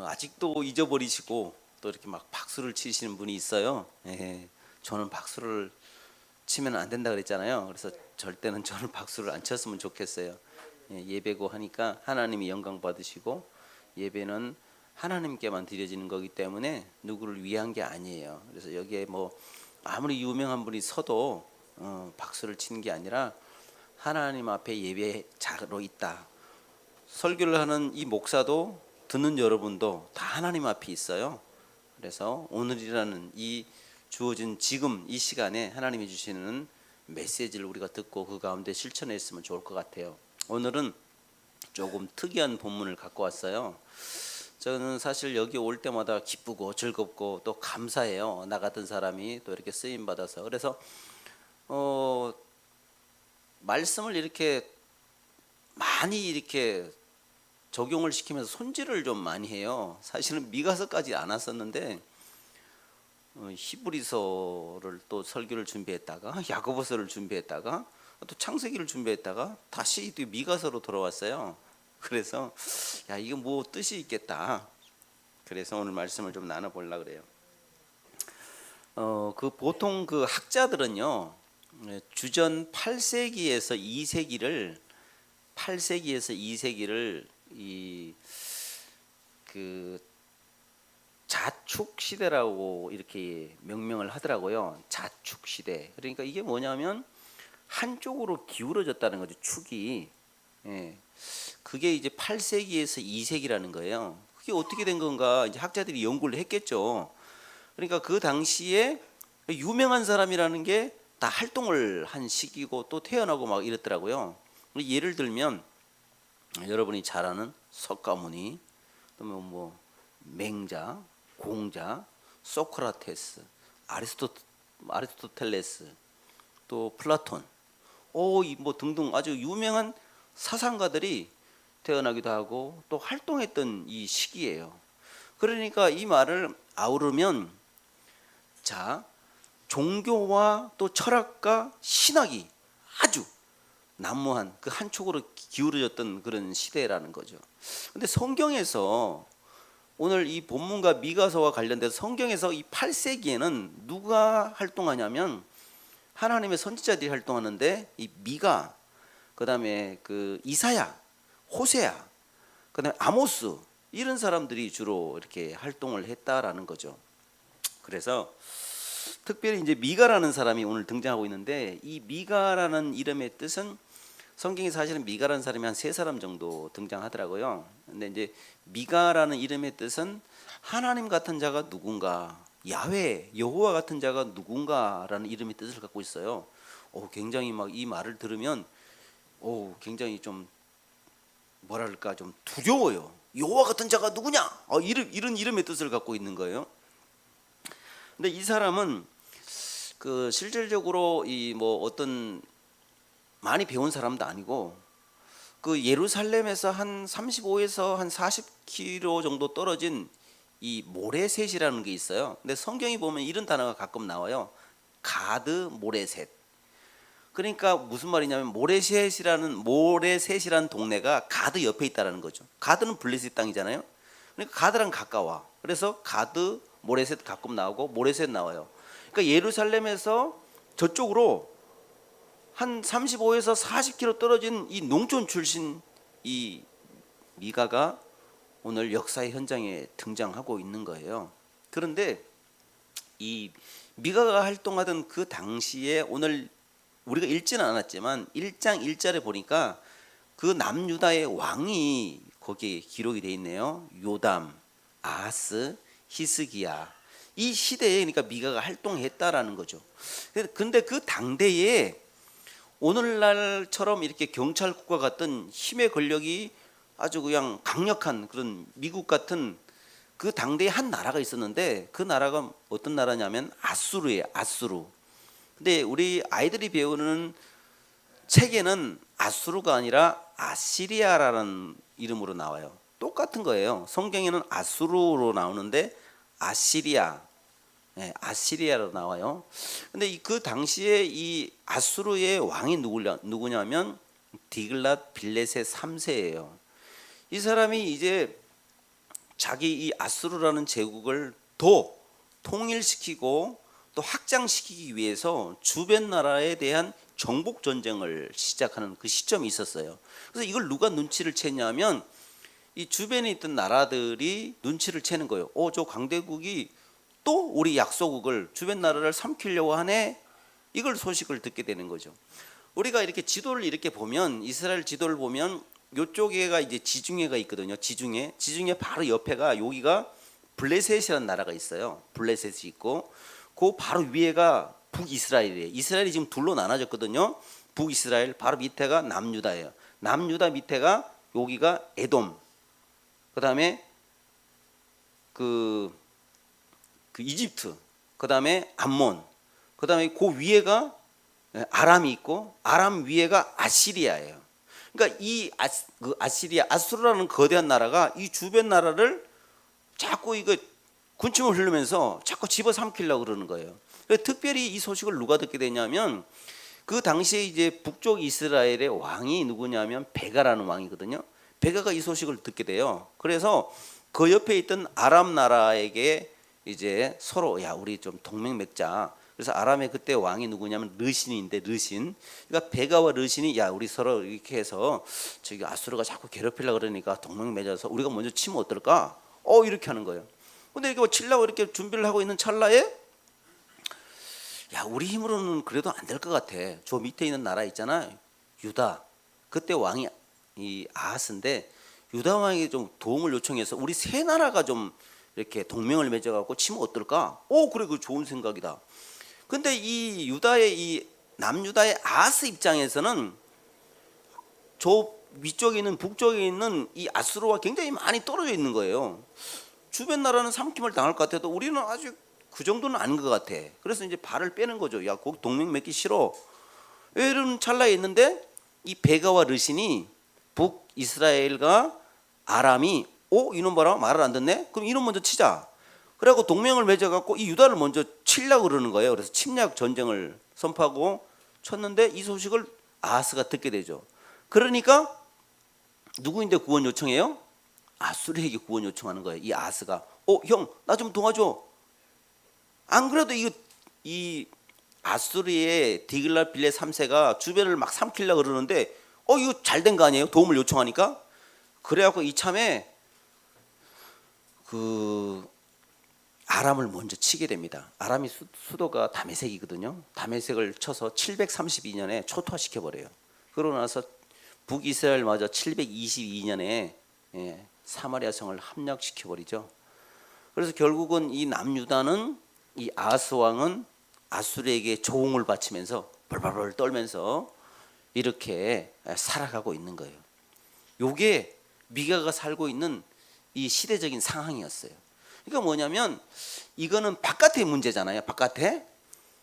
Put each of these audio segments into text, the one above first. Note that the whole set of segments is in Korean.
아직도 잊어버리시고 또 이렇게 막 박수를 치시는 분이 있어요. 저는 박수를 치면 안 된다 그랬잖아요. 그래서 절대는 저는 박수를 안 쳤으면 좋겠어요. 예배고 하니까 하나님이 영광 받으시고 예배는 하나님께만 드려지는 거기 때문에 누구를 위한 게 아니에요. 그래서 여기에 뭐 아무리 유명한 분이 서도 박수를 치는 게 아니라 하나님 앞에 예배자로 있다. 설교를 하는 이 목사도 듣는 여러분도 다 하나님 앞에 있어요. 그래서 오늘이라는 이 주어진 지금 이 시간에 하나님이 주시는 메시지를 우리가 듣고 그 가운데 실천했으면 좋을 것 같아요. 오늘은 조금 특이한 본문을 갖고 왔어요. 저는 사실 여기 올 때마다 기쁘고 즐겁고 또 감사해요. 나 같은 사람이 또 이렇게 쓰임 받아서. 그래서 말씀을 이렇게 많이 이렇게 적용을 시키면서 손질을 좀 많이 해요. 사실은 미가서까지 안 왔었는데 히브리서를 또 설교를 준비했다가 야고보서를 준비했다가 또 창세기를 준비했다가 다시 또 미가서로 돌아왔어요. 그래서 야, 이거 뭐 뜻이 있겠다. 그래서 오늘 말씀을 좀 나눠보려고 그래요. 그 보통 그 학자들은요, 주전 8세기에서 2세기를 그 자축 시대라고 이렇게 명명을 하더라고요. 자축 시대. 그러니까 이게 뭐냐면 한쪽으로 기울어졌다는 거죠. 축이. 그게 이제 8세기에서 2세기라는 거예요. 그게 어떻게 된 건가? 이제 학자들이 연구를 했겠죠. 그러니까 그 당시에 유명한 사람이라는 게 다 활동을 한 시기고 또 태어나고 막 이랬더라고요. 예를 들면 여러분이 잘 아는 석가모니, 또 뭐 맹자, 공자, 소크라테스, 아리스토텔레스, 또 플라톤, 뭐 등등 아주 유명한 사상가들이 태어나기도 하고 또 활동했던 이 시기예요. 그러니까 이 말을 아우르면 자, 종교와 또 철학과 신학이 아주 난무한 그 한쪽으로 기울어졌던 그런 시대라는 거죠. 근데 성경에서 오늘 이 본문과 미가서와 관련돼서 성경에서 이 8세기에는 누가 활동하냐면 하나님의 선지자들이 활동하는데 이 미가, 그다음에 그 이사야, 호세야, 그다음에 아모스 이런 사람들이 주로 이렇게 활동을 했다라는 거죠. 그래서 특별히 이제 미가라는 사람이 오늘 등장하고 있는데 이 미가라는 이름의 뜻은 성경에 사실은 미가라는 사람이 한 3사람 정도 등장하더라고요. 근데 이제 미가라는 이름의 뜻은 하나님 같은 자가 누군가, 야훼, 여호와 같은 자가 누군가라는 이름의 뜻을 갖고 있어요. 굉장히 막 이 말을 들으면 굉장히 좀 뭐랄까 좀 두려워요. 여호와 같은 자가 누구냐? 이런 이름의 뜻을 갖고 있는 거예요. 근데 이 사람은 그 실질적으로 이 뭐 어떤 많이 배운 사람도 아니고 그 예루살렘에서 한 35에서 한 40km 정도 떨어진 이 모레셋이라는 게 있어요. 근데 성경이 보면 이런 단어가 가끔 나와요. 가드 모레셋. 그러니까 무슨 말이냐면 모레셋이라는 동네가 가드 옆에 있다라는 거죠. 가드는 블레셋 땅이잖아요. 그러니까 가드랑 가까워. 그래서 가드 모레셋 가끔 나오고 모레셋 나와요. 그러니까 예루살렘에서 저쪽으로 한 35에서 40km 떨어진 이 농촌 출신 이 미가가 오늘 역사의 현장에 등장하고 있는 거예요. 그런데 이 미가가 활동하던 그 당시에 오늘 우리가 읽지는 않았지만 1장 1절에 보니까 그 남유다의 왕이 거기에 기록이 되어 있네요. 요담, 아하스, 히스기야. 이 시대에 그러니까 미가가 활동했다라는 거죠. 근데 그 당대에 오늘날처럼 이렇게 경찰국과 같은 힘의 권력이 아주 그냥 강력한 그런 미국 같은 그 당대에 한 나라가 있었는데 그 나라가 어떤 나라냐면 아수르예요. 아수르. 근데 우리 아이들이 배우는 책에는 아수르가 아니라 아시리아라는 이름으로 나와요. 똑같은 거예요. 성경에는 아수르로 나오는데 아시리아로 나와요. 근데 그 당시에 이 아수르의 왕이 누구냐면 디글랏 빌레셋 3세예요. 이 사람이 이제 자기 이 아수르라는 제국을 더 통일시키고 또 확장시키기 위해서 주변 나라에 대한 정복 전쟁을 시작하는 그 시점이 있었어요. 그래서 이걸 누가 눈치를 챘냐면 이 주변에 있던 나라들이 눈치를 채는 거예요. 저 강대국이 또 우리 약소국을 주변 나라를 삼키려고 하네. 이걸 소식을 듣게 되는 거죠. 우리가 이렇게 지도를 이렇게 보면 이스라엘 지도를 보면 요쪽에가 이제 지중해가 있거든요. 지중해 바로 옆에가 여기가 블레셋이라는 나라가 있어요. 블레셋이 있고 그 바로 위에가 북이스라엘이에요. 이스라엘이 지금 둘로 나눠졌거든요. 북이스라엘 바로 밑에가 남유다예요. 남유다 밑에가 여기가 에돔. 그다음에 그 이집트. 그다음에 암몬. 그다음에 그 위에가 아람이 있고 아람 위에가 아시리아예요. 그러니까 이 아시리아 아수르라는 거대한 나라가 이 주변 나라를 자꾸 이거 군침을 흐르면서 자꾸 집어삼키려고 그러는 거예요. 특별히 이 소식을 누가 듣게 되냐면 그 당시에 이제 북쪽 이스라엘의 왕이 누구냐면 베가라는 왕이거든요. 베가가 이 소식을 듣게 돼요. 그래서 그 옆에 있던 아람 나라에게 이제 서로 야 우리 좀 동맹 맺자. 그래서 아람의 그때 왕이 누구냐면 르신인데 르신. 그러니까 베가와 르신이 야 우리 서로 이렇게 해서 저기 아수르가 자꾸 괴롭히려고 그러니까 동맹 맺어서 우리가 먼저 치면 어떨까? 이렇게 하는 거예요. 근데 이렇게 치려고 이렇게 준비를 하고 있는 찰나에 야 우리 힘으로는 그래도 안 될 것 같아. 저 밑에 있는 나라 있잖아 유다. 그때 왕이 이 아하스인데 유다 왕에게 좀 도움을 요청해서 우리 세 나라가 좀 이렇게 동맹을 맺어갖고 치면 어떨까? 그래 그 좋은 생각이다. 근데 이 유다의 이 남유다의 아하스 입장에서는 저 위쪽에 있는 북쪽에 있는 이 아수르와 굉장히 많이 떨어져 있는 거예요. 주변 나라는 삼킴을 당할 것 같아도 우리는 아직 그 정도는 아닌 것 같아. 그래서 이제 발을 빼는 거죠. 야, 거기 동맹 맺기 싫어. 이런 찰나에 있는데 이 베가와 르신이 북이스라엘과 아람이 이놈 봐라 말을 안 듣네. 그럼 이놈 먼저 치자. 그래갖고 동맹을 맺어갖고 이 유다를 먼저 치려고 그러는 거예요. 그래서 침략 전쟁을 선포하고 쳤는데 이 소식을 아하스가 듣게 되죠. 그러니까 누구인데 구원 요청해요? 아수르에게 구원 요청하는 거예요. 이 아하스가 형 나 좀 도와줘. 안 그래도 이 아수르의 디글랏빌레 3세가 주변을 막 삼키려고 그러는데 이거 잘된 거 아니에요? 도움을 요청하니까. 그래갖고 이참에 그 아람을 먼저 치게 됩니다. 아람이 수도가 다메섹이거든요. 다메섹을 쳐서 732년에 초토화시켜 버려요. 그러고 나서 북이스라엘마저 722년에 사마리아 성을 함락시켜 버리죠. 그래서 결국은 이 남유다는 이 아하스 왕은 아수르에게 조공을 바치면서 벌벌벌 떨면서 이렇게 살아가고 있는 거예요. 요게 미가가 살고 있는 이 시대적인 상황이었어요. 그러니까 뭐냐면 이거는 바깥의 문제잖아요. 바깥에.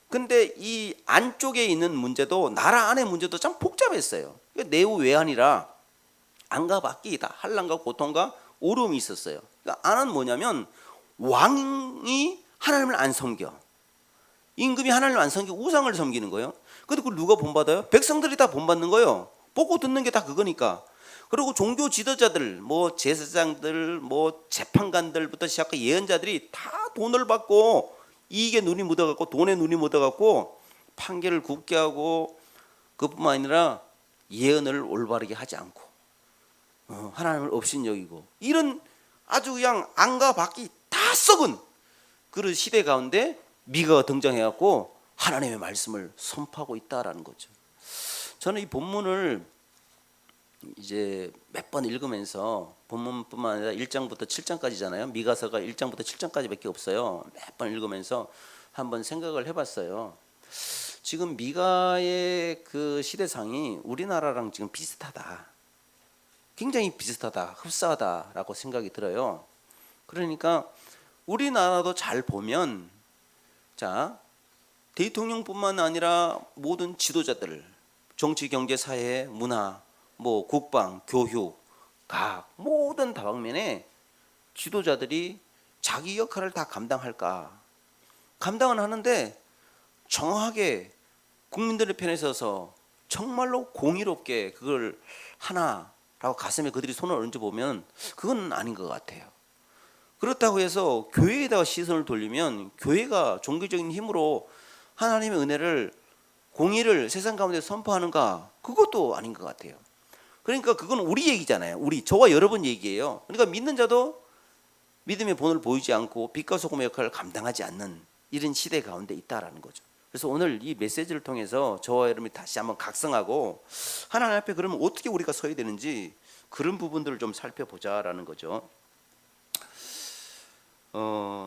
근데 이 안쪽에 있는 문제도 나라 안의 문제도 참 복잡했어요. 내후 외환이라 안과 밖이 다 환난과 고통과 어려움이 있었어요. 그러니까 안은 뭐냐면 왕이 하나님을 안 섬겨. 임금이 하나님을 안 섬기고 우상을 섬기는 거예요. 근데 그걸 누가 본받아요? 백성들이 다 본받는 거예요. 보고 듣는 게 다 그거니까. 그리고 종교 지도자들, 뭐 제사장들, 뭐 재판관들부터 시작해 예언자들이 다 돈을 받고 이익에 눈이 묻어갖고 돈에 눈이 묻어갖고 판결을 굳게 하고 그뿐만 아니라 예언을 올바르게 하지 않고 하나님을 업신여기고 이런 아주 그냥 안과 밖이 다 썩은 그런 시대 가운데 미가가 등장해갖고 하나님의 말씀을 선포하고 있다라는 거죠. 저는 이 본문을 이제 몇 번 읽으면서 본문뿐만 아니라 1장부터 7장까지잖아요. 미가서가 1장부터 7장까지밖에 없어요. 몇 번 읽으면서 한번 생각을 해봤어요. 지금 미가의 그 시대상이 우리나라랑 지금 비슷하다. 굉장히 비슷하다, 흡사하다라고 생각이 들어요. 그러니까 우리나라도 잘 보면 자 대통령뿐만 아니라 모든 지도자들, 정치, 경제, 사회, 문화, 뭐 국방, 교육, 각 모든 다방면에 지도자들이 자기 역할을 다 감당할까? 감당은 하는데 정확하게 국민들의 편에 서서 정말로 공의롭게 그걸 하나라고 가슴에 그들이 손을 얹어 보면 그건 아닌 것 같아요. 그렇다고 해서 교회에다가 시선을 돌리면 교회가 종교적인 힘으로 하나님의 은혜를 공의를 세상 가운데 선포하는가? 그것도 아닌 것 같아요. 그러니까 그건 우리 얘기잖아요. 우리 저와 여러분 얘기예요. 그러니까 믿는 자도 믿음의 본을 보이지 않고 빛과 소금의 역할을 감당하지 않는 이런 시대 가운데 있다라는 거죠. 그래서 오늘 이 메시지를 통해서 저와 여러분이 다시 한번 각성하고 하나님 앞에 그러면 어떻게 우리가 서야 되는지 그런 부분들을 좀 살펴보자라는 거죠.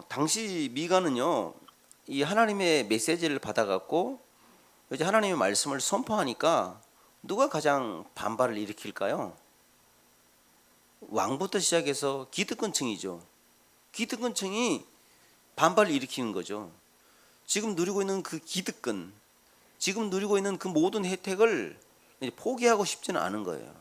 당시 미가는요, 이 하나님의 메시지를 받아갖고 이제 하나님의 말씀을 선포하니까 누가 가장 반발을 일으킬까요? 왕부터 시작해서 기득권층이죠. 기득권층이 반발을 일으키는 거죠. 지금 누리고 있는 그 기득권, 지금 누리고 있는 그 모든 혜택을 포기하고 싶지는 않은 거예요.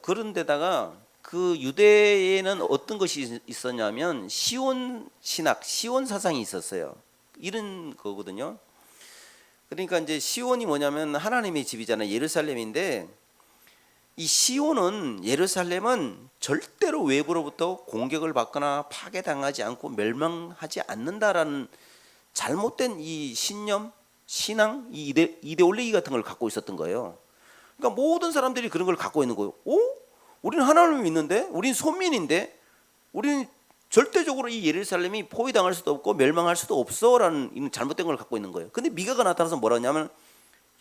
그런데다가 그 유대에는 어떤 것이 있었냐면 시온 신학, 시온 사상이 있었어요. 이런 거거든요. 그러니까 이제 시온이 뭐냐면 하나님의 집이잖아요. 예루살렘인데 이 시온은 예루살렘은 절대로 외부로부터 공격을 받거나 파괴당하지 않고 멸망하지 않는다라는 잘못된 이 신념, 신앙, 이 이데올로기 같은 걸 갖고 있었던 거예요. 그러니까 모든 사람들이 그런 걸 갖고 있는 거예요. 우리는 하나님을 믿는데, 우리는 손민인데, 우리는 절대적으로 이 예루살렘이 포위당할 수도 없고 멸망할 수도 없어라는 잘못된 걸 갖고 있는 거예요. 근데 미가가 나타나서 뭐라 하냐면,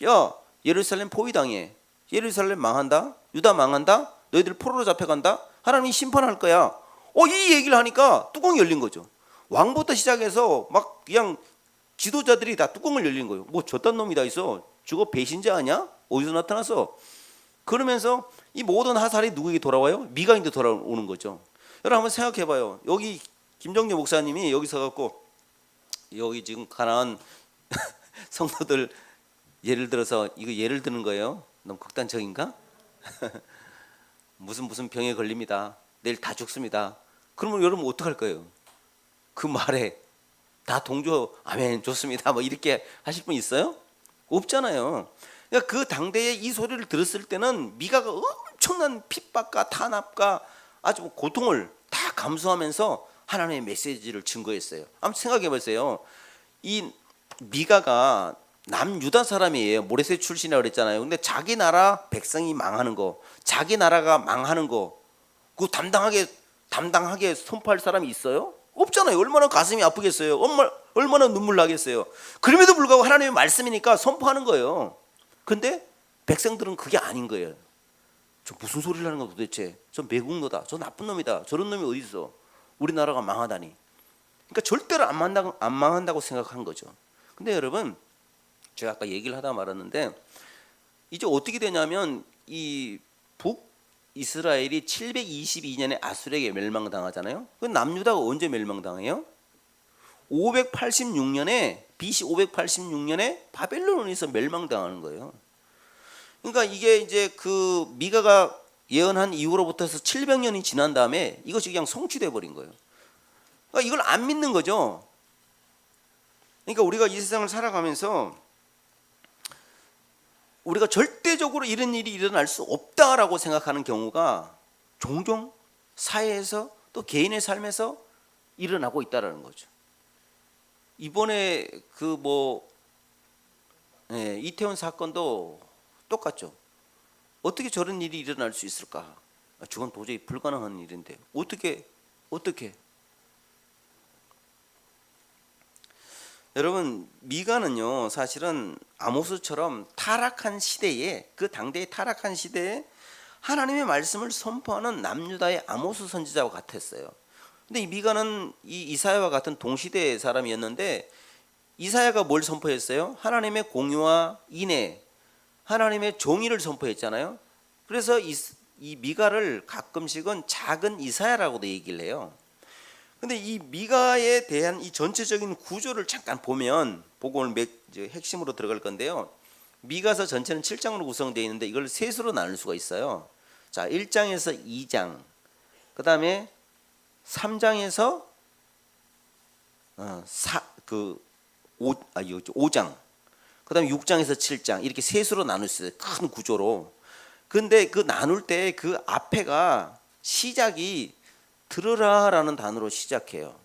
야, 예루살렘 포위당해. 예루살렘 망한다. 유다 망한다. 너희들 포로로 잡혀간다. 하나님이 심판할 거야. 이 얘기를 하니까 뚜껑이 열린 거죠. 왕부터 시작해서 막 그냥 지도자들이 다 뚜껑을 열린 거예요. 뭐 저딴 놈이 다 있어. 저거 배신자 아니야? 어디서 나타나서? 그러면서 이 모든 하살이 누구에게 돌아와요? 미가인데 돌아오는 거죠. 여러분 한번 생각해봐요. 여기 김정재 목사님이 여기서 갖고 여기 지금 가난한 성도들 예를 들어서 이거 예를 드는 거예요. 너무 극단적인가? 무슨 병에 걸립니다. 내일 다 죽습니다. 그러면 여러분 어떡할 거예요? 그 말에 다 동조 아멘 좋습니다 뭐 이렇게 하실 분 있어요? 없잖아요. 그러니까 그 당대에 이 소리를 들었을 때는 미가가 엄청난 핍박과 탄압과 아주 고통을 다 감수하면서 하나님의 메시지를 증거했어요. 한번 생각해 보세요. 이 미가가 남유다 사람이에요. 모레셋 출신이라고 그랬잖아요. 근데 자기 나라 백성이 망하는 거, 자기 나라가 망하는 거, 그 담당하게 선포할 사람이 있어요? 없잖아요. 얼마나 가슴이 아프겠어요. 얼마나 눈물 나겠어요. 그럼에도 불구하고 하나님의 말씀이니까 선포하는 거예요. 근데 백성들은 그게 아닌 거예요. 저 무슨 소리를 하는 거야 도대체. 저 매국노다. 저 나쁜 놈이다. 저런 놈이 어디 있어. 우리나라가 망하다니. 그러니까 절대로 안 망한다고 생각한 거죠. 근데 여러분, 제가 아까 얘기를 하다 말았는데 이제 어떻게 되냐면 이 북이스라엘이 722년에 아수르에게 멸망당하잖아요. 그 남유다가 언제 멸망당해요? 586년에 BC 586년에 바벨론에서 멸망당하는 거예요. 그러니까 이게 이제 그 미가가 예언한 이후로부터 해서 700년이 지난 다음에 이것이 그냥 성취돼 버린 거예요. 그러니까 이걸 안 믿는 거죠. 그러니까 우리가 이 세상을 살아가면서 우리가 절대적으로 이런 일이 일어날 수 없다라고 생각하는 경우가 종종 사회에서 또 개인의 삶에서 일어나고 있다라는 거죠. 이번에 이태원 사건도 똑같죠. 어떻게 저런 일이 일어날 수 있을까? 저건 도저히 불가능한 일인데 어떻게? 여러분, 미가는요 사실은 아모스처럼 타락한 시대에, 그 당대의 타락한 시대에 하나님의 말씀을 선포하는 남유다의 아모스 선지자와 같았어요. 근데 이 미가는 이 이사야와 같은 동시대의 사람이었는데 이사야가 뭘 선포했어요? 하나님의 공의와 인애, 하나님의 정의를 선포했잖아요. 그래서 이 미가를 가끔씩은 작은 이사야라고도 얘기를 해요. 근데 이 미가에 대한 이 전체적인 구조를 잠깐 보고 오늘 핵심으로 들어갈 건데요. 미가서 전체는 7장으로 구성되어 있는데 이걸 셋으로 나눌 수가 있어요. 자, 1장에서 2장, 그 다음에 3장에서 5장, 그 다음에 6장에서 7장, 이렇게 셋으로 나눌 수 있어요. 큰 구조로. 근데 그 나눌 때 그 앞에가 시작이 들으라라는 단어로 시작해요.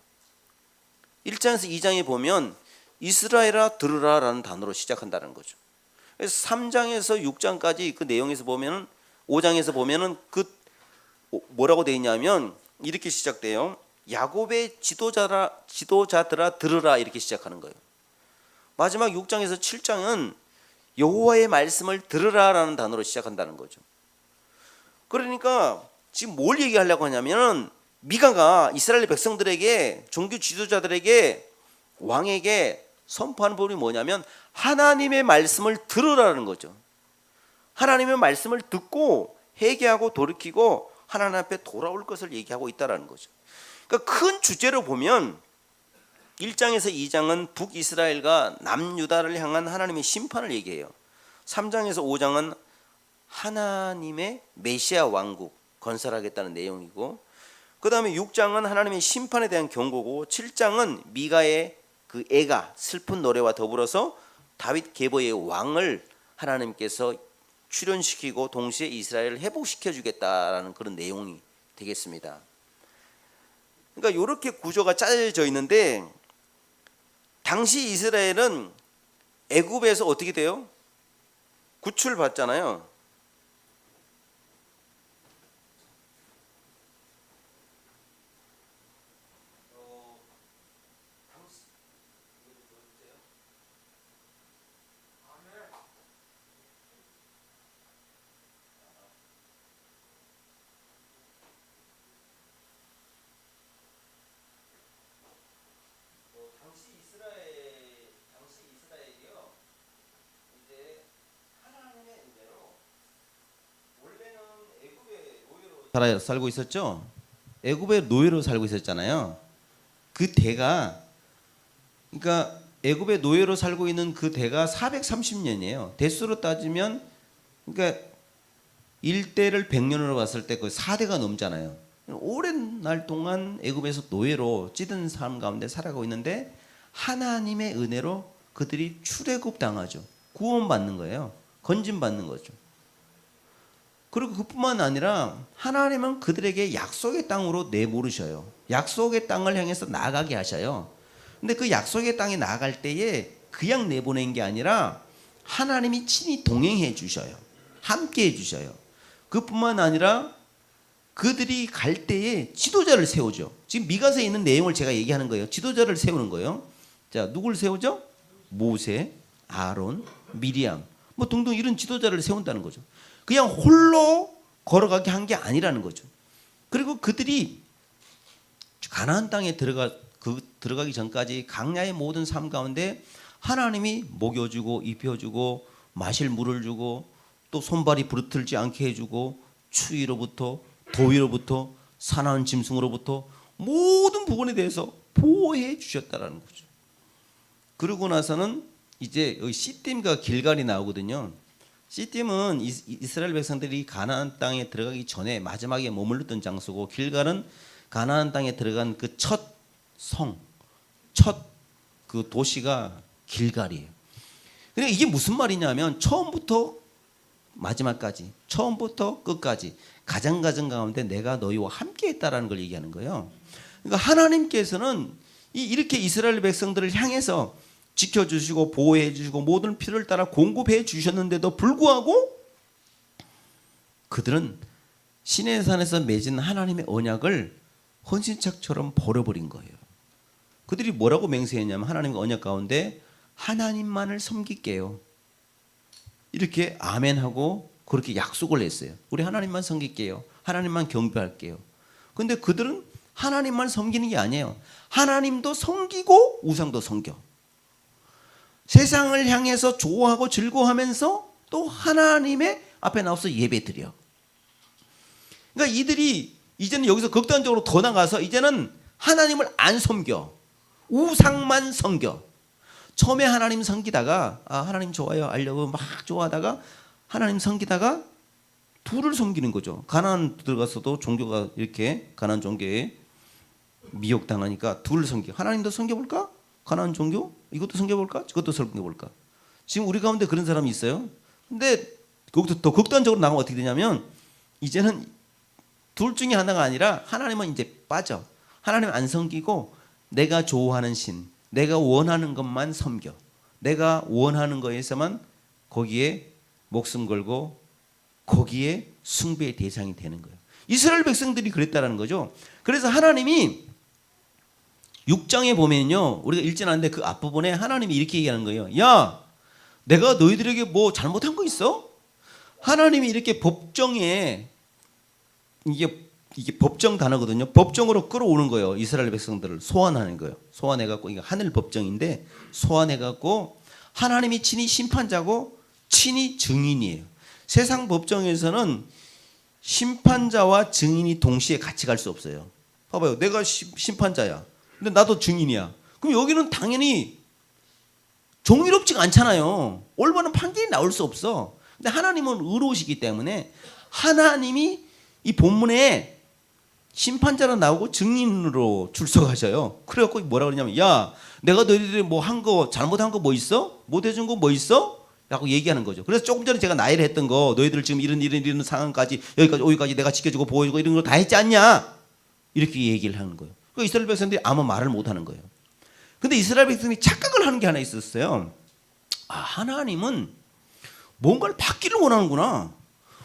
1장에서 2장에 보면 이스라엘아 들으라라는 단어로 시작한다는 거죠. 그래서 3장에서 6장까지 그 내용에서 보면은 5장에서 보면은 그 뭐라고 되어 있냐면 이렇게 시작돼요. 야곱의 지도자들아 들으라 이렇게 시작하는 거예요. 마지막 6장에서 7장은 여호와의 말씀을 들으라라는 단어로 시작한다는 거죠. 그러니까 지금 뭘 얘기하려고 하냐면 미가가 이스라엘 백성들에게 종교 지도자들에게 왕에게 선포하는 부분이 뭐냐면 하나님의 말씀을 들으라는 거죠. 하나님의 말씀을 듣고 회개하고 돌이키고 하나님 앞에 돌아올 것을 얘기하고 있다는 거죠. 그러니까 큰 주제로 보면 1장에서 2장은 북이스라엘과 남유다를 향한 하나님의 심판을 얘기해요. 3장에서 5장은 하나님의 메시아 왕국 건설하겠다는 내용이고, 그 다음에 6장은 하나님의 심판에 대한 경고고, 7장은 미가의 그 애가 슬픈 노래와 더불어서 다윗 계보의 왕을 하나님께서 출현시키고 동시에 이스라엘을 회복시켜 주겠다라는 그런 내용이 되겠습니다. 그러니까 이렇게 구조가 짜여져 있는데, 당시 이스라엘은 애굽에서 어떻게 돼요? 구출받잖아요. 당시 이스라엘이요. 이제 하나님의 은혜로 원래는 애굽의 노예로 살고 있었죠. 애굽의 노예로 살고 있었잖아요. 그 대가, 그러니까 애굽의 노예로 살고 있는 그 대가 430년이에요. 대수로 따지면 그러니까 1대를 100년으로 봤을 때 거의 4대가 넘잖아요. 오랜 날 동안 애굽에서 노예로 찌든 삶 가운데 살아가고 있는데 하나님의 은혜로 그들이 출애굽 당하죠. 구원받는 거예요. 건진받는 거죠. 그리고 그뿐만 아니라 하나님은 그들에게 약속의 땅으로 내모르셔요. 약속의 땅을 향해서 나아가게 하셔요. 근데 그 약속의 땅에 나아갈 때에 그냥 내보낸 게 아니라 하나님이 친히 동행해 주셔요. 함께 해 주셔요. 그뿐만 아니라 그들이 갈 때에 지도자를 세우죠. 지금 미가서에 있는 내용을 제가 얘기하는 거예요. 지도자를 세우는 거예요. 자, 누굴 세우죠? 모세, 아론, 미리암 뭐 등등 이런 지도자를 세운다는 거죠. 그냥 홀로 걸어가게 한 게 아니라는 거죠. 그리고 그들이 가나안 땅에 들어가기 전까지 강야의 모든 삶 가운데 하나님이 먹여주고 입혀주고 마실 물을 주고 또 손발이 부르틀지 않게 해주고 추위로부터 더위로부터 사나운 짐승으로부터 모든 부분에 대해서 보호해 주셨다라는 거죠. 그러고 나서는 이제 여기 시딤과 길갈이 나오거든요. 시딤은 이스라엘 백성들이 가나안 땅에 들어가기 전에 마지막에 머물렀던 장소고, 길갈은 가나안 땅에 들어간 그 첫 성, 첫 그 도시가 길갈이에요. 그러니까 이게 무슨 말이냐면 처음부터 마지막까지, 처음부터 끝까지 가장 가운데 내가 너희와 함께했다라는 걸 얘기하는 거예요. 그러니까 하나님께서는 이렇게 이스라엘 백성들을 향해서 지켜주시고 보호해 주시고 모든 필요를 따라 공급해 주셨는데도 불구하고 그들은 시내산에서 맺은 하나님의 언약을 헌신짝처럼 버려버린 거예요. 그들이 뭐라고 맹세했냐면 하나님의 언약 가운데 하나님만을 섬길게요. 이렇게 아멘하고 그렇게 약속을 했어요. 우리 하나님만 섬길게요. 하나님만 경배할게요. 근데 그들은 하나님만 섬기는 게 아니에요. 하나님도 섬기고 우상도 섬겨. 세상을 향해서 좋아하고 즐거워하면서 또 하나님의 앞에 나와서 예배 드려. 그러니까 이들이 이제는 여기서 극단적으로 더 나가서 이제는 하나님을 안 섬겨. 우상만 섬겨. 처음에 하나님 섬기다가 하나님 좋아요 알려고 막 좋아하다가 하나님 섬기다가 둘을 섬기는 거죠. 가나안 들어가서도 종교가 이렇게 가나안 종교에 미혹당하니까 둘을 섬겨. 하나님도 섬겨볼까? 가나안 종교? 이것도 섬겨볼까? 저것도 섬겨볼까? 지금 우리 가운데 그런 사람이 있어요. 근데 거기서 더 극단적으로 나가면 어떻게 되냐면 이제는 둘 중에 하나가 아니라 하나님은 이제 빠져. 하나님 안 섬기고 내가 좋아하는 신, 내가 원하는 것만 섬겨. 내가 원하는 거에서만 거기에 목숨 걸고 거기에 숭배의 대상이 되는 거예요. 이스라엘 백성들이 그랬다라는 거죠. 그래서 하나님이 6장에 보면요, 우리가 읽진 않는데 그 앞부분에 하나님이 이렇게 얘기하는 거예요. 야, 내가 너희들에게 뭐 잘못한 거 있어? 하나님이 이렇게 법정에, 이게 법정 단어거든요. 법정으로 끌어오는 거예요. 이스라엘 백성들을 소환하는 거예요. 소환해갖고, 이게 하늘 법정인데 소환해갖고 하나님이 친히 심판자고 친히 증인이에요. 세상 법정에서는 심판자와 증인이 동시에 같이 갈 수 없어요. 봐봐요. 내가 심판자야. 근데 나도 증인이야. 그럼 여기는 당연히 정의롭지가 않잖아요. 올바른 판결이 나올 수 없어. 근데 하나님은 의로우시기 때문에 하나님이 이 본문에 심판자로 나오고 증인으로 출석하셔요. 그래갖고 뭐라 그러냐면, 야, 내가 너희들이 뭐 한 거, 잘못한 거 뭐 있어? 못 해준 거 뭐 있어? 라고 얘기하는 거죠. 그래서 조금 전에 제가 나열을 했던 거, 너희들 지금 이런 상황까지 여기까지 내가 지켜주고 보호해주고 이런 거 다 했지 않냐? 이렇게 얘기를 하는 거예요. 그 이스라엘 백성들이 아무 말을 못 하는 거예요. 근데 이스라엘 백성이 착각을 하는 게 하나 있었어요. 아, 하나님은 뭔가를 받기를 원하는구나.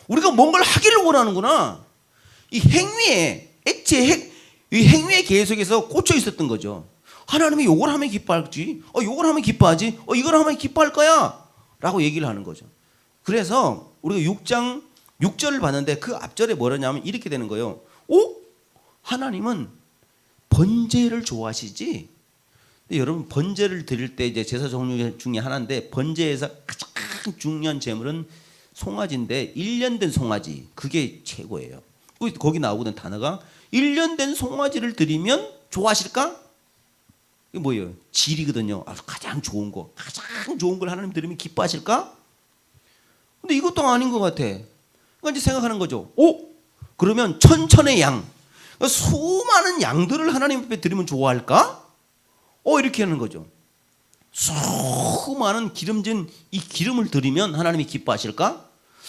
우리가 뭔가를 하기를 원하는구나. 이 행위에, 이 행위의 계속에서 꽂혀 있었던 거죠. 하나님이 요걸 하면 기뻐할지, 요걸 하면 기뻐하지, 이걸 하면 기뻐할 거야. 라고 얘기를 하는 거죠. 그래서 우리가 6장 6절을 봤는데 그 앞절에 뭐라냐면 이렇게 되는 거예요. 하나님은 번제를 좋아하시지? 근데 여러분, 번제를 드릴 때 이제 제사 종류 중에 하나인데, 번제에서 가장 중요한 제물은 송아지인데 1년 된 송아지, 그게 최고예요. 거기 나오는 단어가 1년 된 송아지를 드리면 좋아하실까? 이게 뭐예요? 질이거든요. 가장 좋은 거, 가장 좋은 걸 하나님 드리면 기뻐하실까? 근데 이것도 아닌 것 같아. 그러니까 이제 생각하는 거죠. 그러면 천천의 양, 그러니까 수많은 양들을 하나님 앞에 드리면 좋아할까? 이렇게 하는 거죠. 수많은 기름진 이 기름을 드리면 하나님이 기뻐하실까?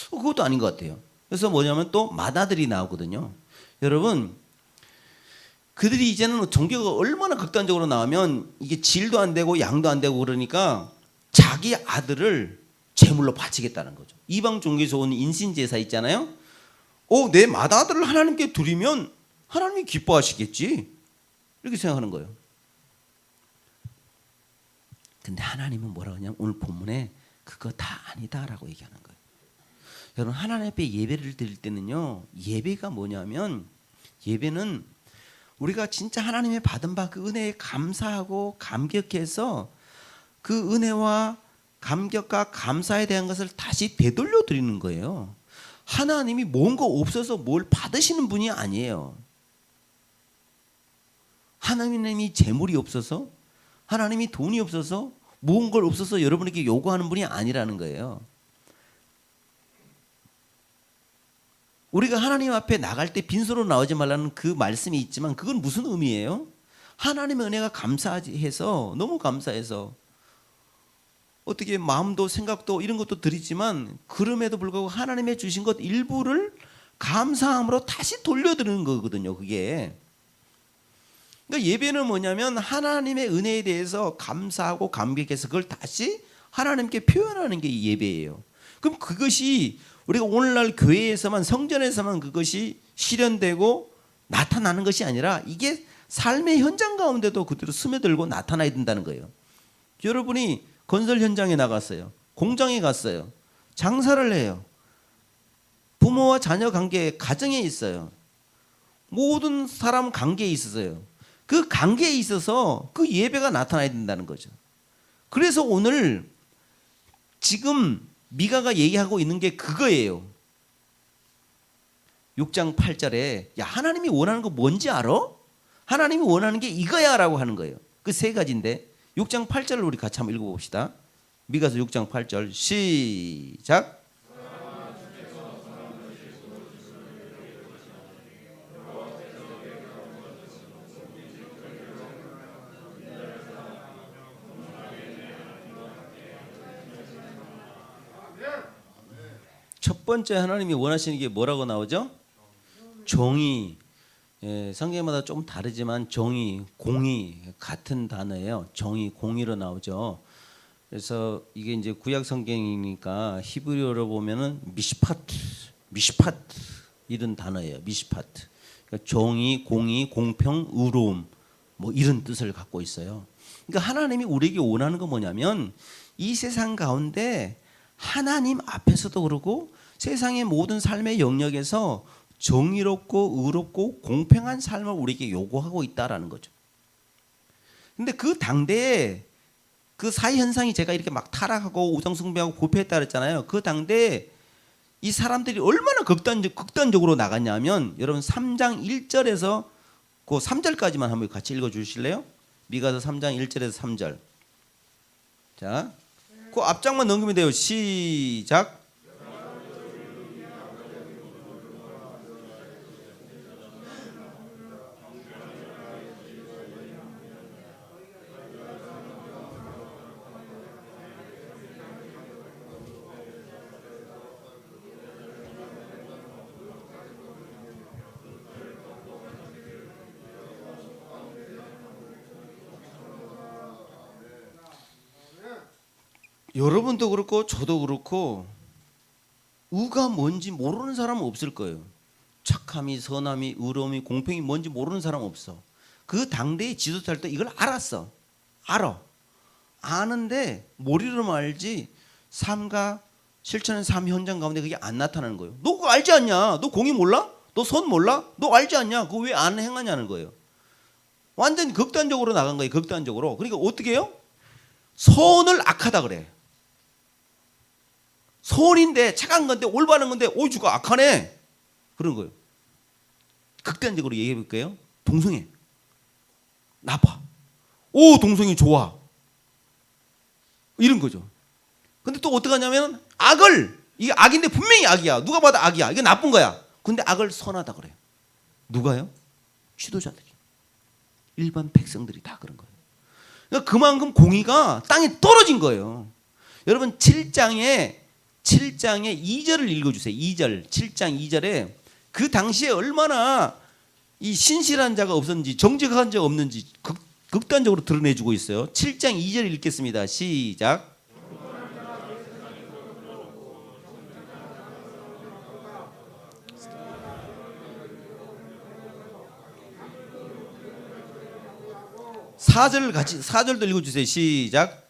그것도 아닌 것 같아요. 그래서 뭐냐면 또 맏아들이 나오거든요. 여러분, 그들이 이제는 종교가 얼마나 극단적으로 나오면 이게 질도 안 되고 양도 안 되고 그러니까 자기 아들을 제물로 바치겠다는 거죠. 이방 종교에서 온 인신제사 있잖아요. 내 맏아들을 하나님께 드리면 하나님이 기뻐하시겠지, 이렇게 생각하는 거예요. 근데 하나님은 뭐라고 하냐면 오늘 본문에 그거 다 아니다라고 얘기하는 거예요. 여러분, 하나님 앞에 예배를 드릴 때는요, 예배가 뭐냐면, 예배는 우리가 진짜 하나님의 받은 바 그 은혜에 감사하고 감격해서 그 은혜와 감격과 감사에 대한 것을 다시 되돌려 드리는 거예요. 하나님이 뭔가 없어서 뭘 받으시는 분이 아니에요. 하나님이 재물이 없어서, 하나님이 돈이 없어서, 무언가 없어서 여러분에게 요구하는 분이 아니라는 거예요. 우리가 하나님 앞에 나갈 때 빈손으로 나오지 말라는 그 말씀이 있지만 그건 무슨 의미예요? 하나님의 은혜가 감사해서, 너무 감사해서 어떻게 마음도 생각도 이런 것도 드리지만 그럼에도 불구하고 하나님의 주신 것 일부를 감사함으로 다시 돌려드리는 거거든요. 그게 그러니까 예배는 뭐냐면 하나님의 은혜에 대해서 감사하고 감격해서 그걸 다시 하나님께 표현하는 게 예배예요. 그럼 그것이 우리가 오늘날 교회에서만, 성전에서만 그것이 실현되고 나타나는 것이 아니라 이게 삶의 현장 가운데도 그대로 스며들고 나타나야 된다는 거예요. 여러분이 건설 현장에 나갔어요. 공장에 갔어요. 장사를 해요. 부모와 자녀 관계, 가정에 있어요. 모든 사람 관계에 있어요. 그 관계에 있어서 그 예배가 나타나야 된다는 거죠. 그래서 오늘 지금 미가가 얘기하고 있는 게 그거예요. 6장 8절에 야, 하나님이 원하는 거 뭔지 알아? 하나님이 원하는 게 이거야 라고 하는 거예요. 그 세 가지인데 6장 8절을 우리 같이 한번 읽어봅시다. 미가서 6장 8절 시작. 첫 번째 하나님이 원하시는 게 뭐라고 나오죠? 정의, 성경마다 좀 다르지만 정의, 공의 같은 단어예요. 정의, 공의로 나오죠. 그래서 이게 이제 구약 성경이니까 히브리어로 보면은 미시파트 이런 단어예요. 미시파트. 그러니까 정의, 공의, 공평, 의로움 뭐 이런 뜻을 갖고 있어요. 그러니까 하나님이 우리에게 원하는 건 뭐냐면 이 세상 가운데 하나님 앞에서도 그러고 세상의 모든 삶의 영역에서 정의롭고 의롭고 공평한 삶을 우리에게 요구하고 있다라는 거죠. 근데 그 당대에 그 사회 현상이 제가 이렇게 막 타락하고 우상숭배하고 부패했다 그랬잖아요. 그 당대에 이 사람들이 얼마나 극단적으로 나갔냐면 여러분 3장 1절에서 그 3절까지만 한번 같이 읽어 주실래요? 미가서 3장 1절에서 3절. 자, 그 앞장만 넘기면 돼요. 시작. 여러분도 그렇고 저도 그렇고 의가 뭔지 모르는 사람은 없을 거예요. 착함이, 선함이, 의로움이, 공평이 뭔지 모르는 사람은 없어. 그 당대의 지도자일 때 이걸 알았어. 알아. 아는데 머리로만 알지 삶과 실천의 삶 현장 가운데 그게 안 나타나는 거예요. 너 그거 알지 않냐? 너 공의 몰라? 너 선 몰라? 너 알지 않냐? 그거 왜 안 행하냐는 거예요. 완전 극단적으로 나간 거예요. 극단적으로. 그러니까 어떻게 해요? 선을 악하다 그래. 선인데 착한 건데 올바른 건데 저거 악하네. 그런 거예요. 극단적으로 얘기해 볼게요. 동성애 나빠. 동성애 좋아. 이런 거죠. 근데 또 어떻게 하냐면 이게 악인데 분명히 악이야. 누가 봐도 악이야. 이게 나쁜 거야. 근데 악을 선하다 그래요. 누가요? 지도자들이. 일반 백성들이 다 그런 거예요. 그러니까 그만큼 공의가 땅에 떨어진 거예요. 여러분 7장에 2절을 읽어주세요. 2절 7장 2절에 그 당시에 얼마나 이 신실한 자가 없었는지 정직한 자가 없는지 극단적으로 드러내주고 있어요. 7장 2절 읽겠습니다. 시작. 사절도 읽어주세요. 시작.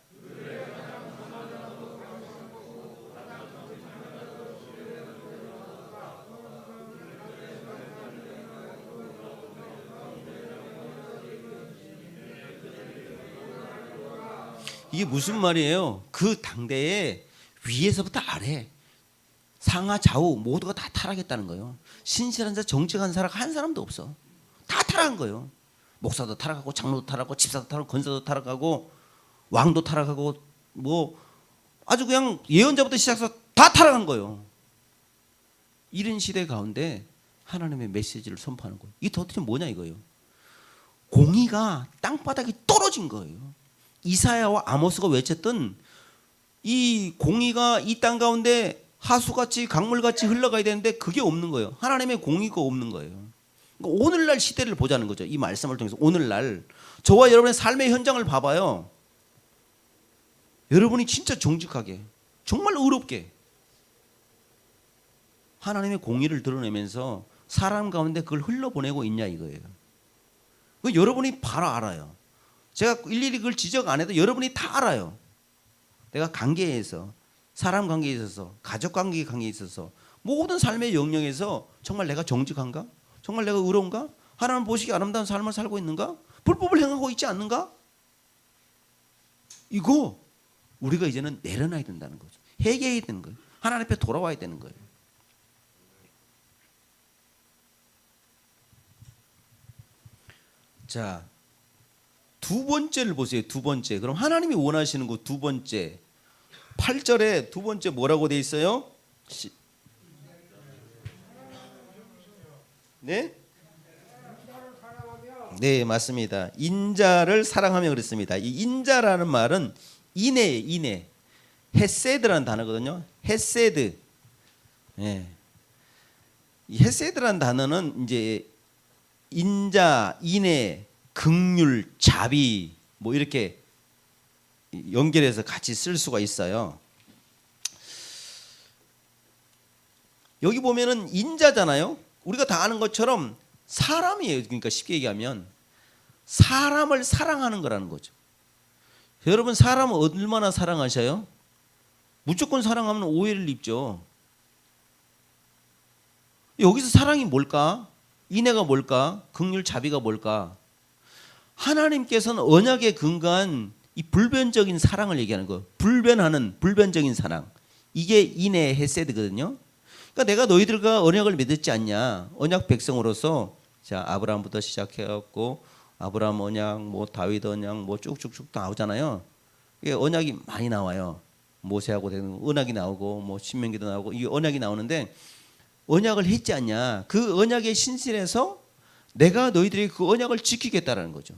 이게 무슨 말이에요? 그 당대에 위에서부터 아래 상하 좌우 모두가 다 타락했다는 거예요. 신실한 자 정직한 사람 한 사람도 없어. 다 타락한 거예요. 목사도 타락하고 장로도 타락하고 집사도 타락하고 권사도 타락하고 왕도 타락하고 뭐 아주 그냥 예언자부터 시작해서 다 타락한 거예요. 이런 시대 가운데 하나님의 메시지를 선포하는 거예요. 이게 도대체 뭐냐 이거예요. 공의가 땅바닥에 떨어진 거예요. 이사야와 아모스가 외쳤던 이 공의가 이 땅 가운데 하수같이 강물같이 흘러가야 되는데 그게 없는 거예요. 하나님의 공의가 없는 거예요. 그러니까 오늘날 시대를 보자는 거죠. 이 말씀을 통해서 오늘날 저와 여러분의 삶의 현장을 봐봐요. 여러분이 진짜 정직하게 정말 의롭게 하나님의 공의를 드러내면서 사람 가운데 그걸 흘러보내고 있냐 이거예요. 그 여러분이 바로 알아요. 제가 일일이 그걸 지적 안 해도 여러분이 다 알아요. 내가 관계에서 사람 관계에 있어서 가족 관계에 있어서 모든 삶의 영역에서 정말 내가 정직한가? 정말 내가 의로운가? 하나님 보시기에 아름다운 삶을 살고 있는가? 불법을 행하고 있지 않는가? 이거 우리가 이제는 내려놔야 된다는 거죠. 회개해야 되는 거예요. 하나님 앞에 돌아와야 되는 거예요. 자, 두 번째를 보세요. 두 번째. 그럼 하나님이 원하시는 거 두 번째. 8절에 두 번째 뭐라고 돼 있어요? 네? 네, 맞습니다. 인자를 사랑하며 그랬습니다. 이 인자라는 말은 인해. 헤세드라는 단어거든요. 헤세드. 네. 이 헤세드라는 단어는 이제 인자, 인애, 긍휼, 자비 뭐 이렇게 연결해서 같이 쓸 수가 있어요. 여기 보면은 인자잖아요. 우리가 다 아는 것처럼 사람이에요. 그러니까 쉽게 얘기하면 사람을 사랑하는 거라는 거죠. 여러분 사람을 얼마나 사랑하셔요? 무조건 사랑하면 오해를 입죠. 여기서 사랑이 뭘까? 인애가 뭘까? 긍휼 자비가 뭘까? 하나님께서는 언약에 근거한 이 불변적인 사랑을 얘기하는 거. 불변하는 불변적인 사랑. 이게 인애 헤세드거든요. 그러니까 내가 너희들과 언약을 맺었지 않냐? 언약 백성으로서 자 아브라함부터 시작해갖고 아브라함 언약, 뭐 다윗 언약, 뭐 쭉쭉쭉 나오잖아요. 이게 언약이 많이 나와요. 모세하고 되는 언약이 나오고 뭐 신명기도 나오고 이 언약이 나오는데 언약을 했지 않냐? 그 언약에 신실해서 내가 너희들이 그 언약을 지키겠다라는 거죠.